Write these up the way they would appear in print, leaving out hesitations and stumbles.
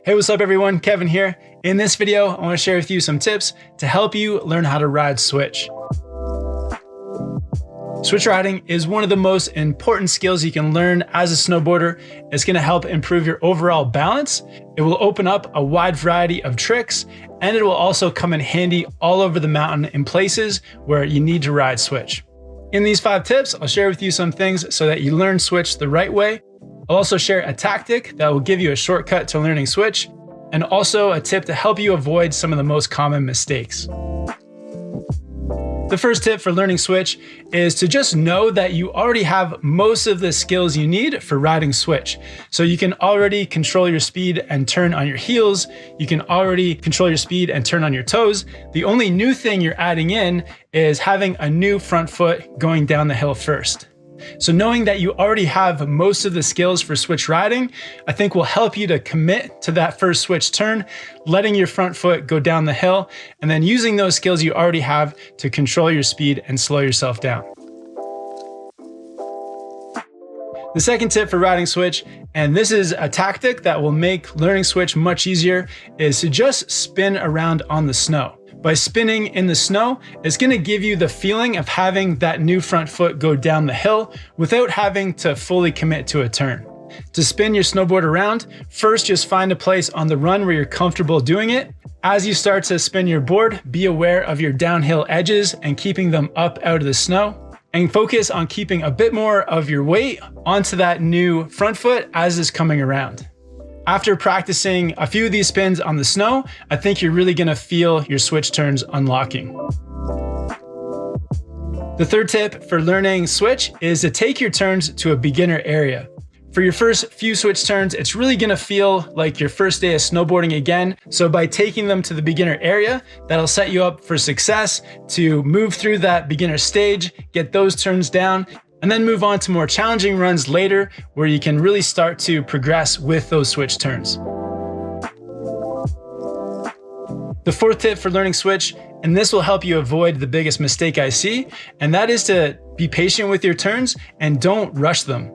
Hey, what's up everyone? Kevin here. In this video, I want to share with you some tips to help you learn how to ride switch. Switch riding is one of the most important skills you can learn as a snowboarder. It's going to help improve your overall balance. It will open up a wide variety of tricks, and it will also come in handy all over the mountain in places where you need to ride switch. In these 5 tips, I'll share with you some things so that you learn switch the right way. I'll also share a tactic that will give you a shortcut to learning switch, and also a tip to help you avoid some of the most common mistakes. The first tip for learning switch is to just know that you already have most of the skills you need for riding switch. So you can already control your speed and turn on your heels. You can already control your speed and turn on your toes. The only new thing you're adding in is having a new front foot going down the hill first. So knowing that you already have most of the skills for switch riding, I think will help you to commit to that first switch turn, letting your front foot go down the hill, and then using those skills you already have to control your speed and slow yourself down. The second tip for riding switch, and this is a tactic that will make learning switch much easier, is to just spin around on the snow. By spinning in the snow, it's going to give you the feeling of having that new front foot go down the hill without having to fully commit to a turn. To spin your snowboard around, first just find a place on the run where you're comfortable doing it. As you start to spin your board, be aware of your downhill edges and keeping them up out of the snow. And focus on keeping a bit more of your weight onto that new front foot as it's coming around. After practicing a few of these spins on the snow, I think you're really gonna feel your switch turns unlocking. The third tip for learning switch is to take your turns to a beginner area. For your first few switch turns, it's really gonna feel like your first day of snowboarding again. So by taking them to the beginner area, that'll set you up for success to move through that beginner stage, get those turns down, and then move on to more challenging runs later where you can really start to progress with those switch turns. The fourth tip for learning switch, and this will help you avoid the biggest mistake I see, and that is to be patient with your turns and don't rush them.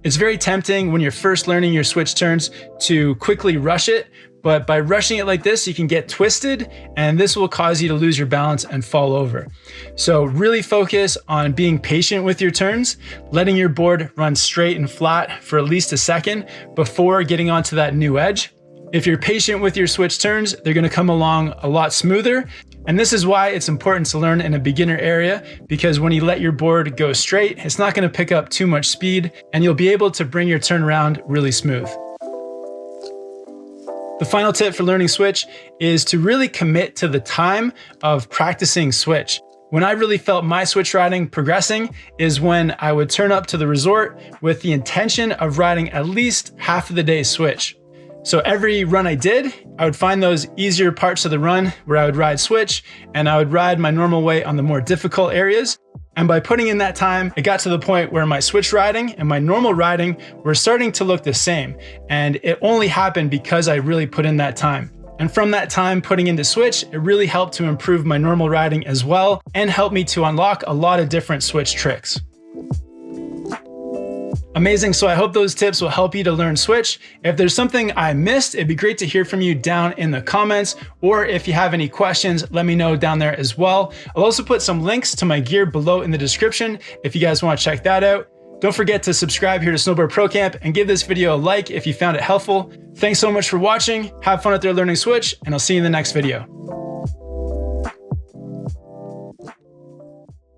It's very tempting when you're first learning your switch turns to quickly rush it, but by rushing it like this, you can get twisted and this will cause you to lose your balance and fall over. So really focus on being patient with your turns, letting your board run straight and flat for at least a second before getting onto that new edge. If you're patient with your switch turns, they're gonna come along a lot smoother. And this is why it's important to learn in a beginner area, because when you let your board go straight, it's not gonna pick up too much speed and you'll be able to bring your turn around really smooth. The final tip for learning switch is to really commit to the time of practicing switch. When I really felt my switch riding progressing is when I would turn up to the resort with the intention of riding at least half of the day switch. So every run I did, I would find those easier parts of the run where I would ride switch, and I would ride my normal way on the more difficult areas. And by putting in that time, it got to the point where my switch riding and my normal riding were starting to look the same. And it only happened because I really put in that time. And from that time putting into switch, it really helped to improve my normal riding as well and helped me to unlock a lot of different switch tricks. Amazing, so I hope those tips will help you to learn switch. If there's something I missed, it'd be great to hear from you down in the comments, or if you have any questions, let me know down there as well. I'll also put some links to my gear below in the description if you guys want to check that out. Don't forget to subscribe here to Snowboard Pro Camp and give this video a like if you found it helpful. Thanks so much for watching, have fun out there learning switch, and I'll see you in the next video.